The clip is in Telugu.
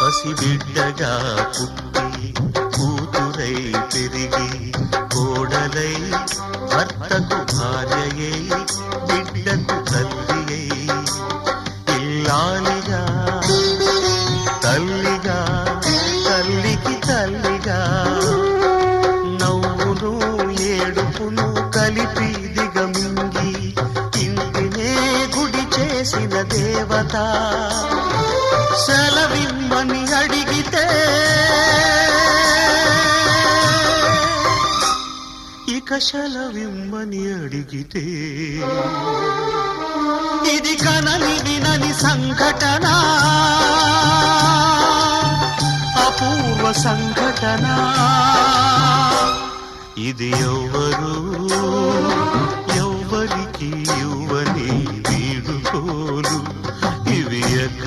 పసిబిడ్డగా పుట్టి కూతురై పెరిగి కోడలై భర్తకు భార్యయై బిడ్డకు తల్లియై ఇల్లాలిగా తల్లిగా తల్లికి తల్లిగా నవ్వును ఏడుపును కలిపి దిగమింగి ఇంటినే గుడి చేసిన దేవత సెలవిమ్మని అడిగితే ఇక సెలవిమ్మని అడిగితే ఇది కనని వినని సంఘటన అపూర్వ సంఘటన ఇది ఎవ్వరు ఎవ్వరికి ఇవ్వని వీడుకోలు ఇవి ఎక్కడ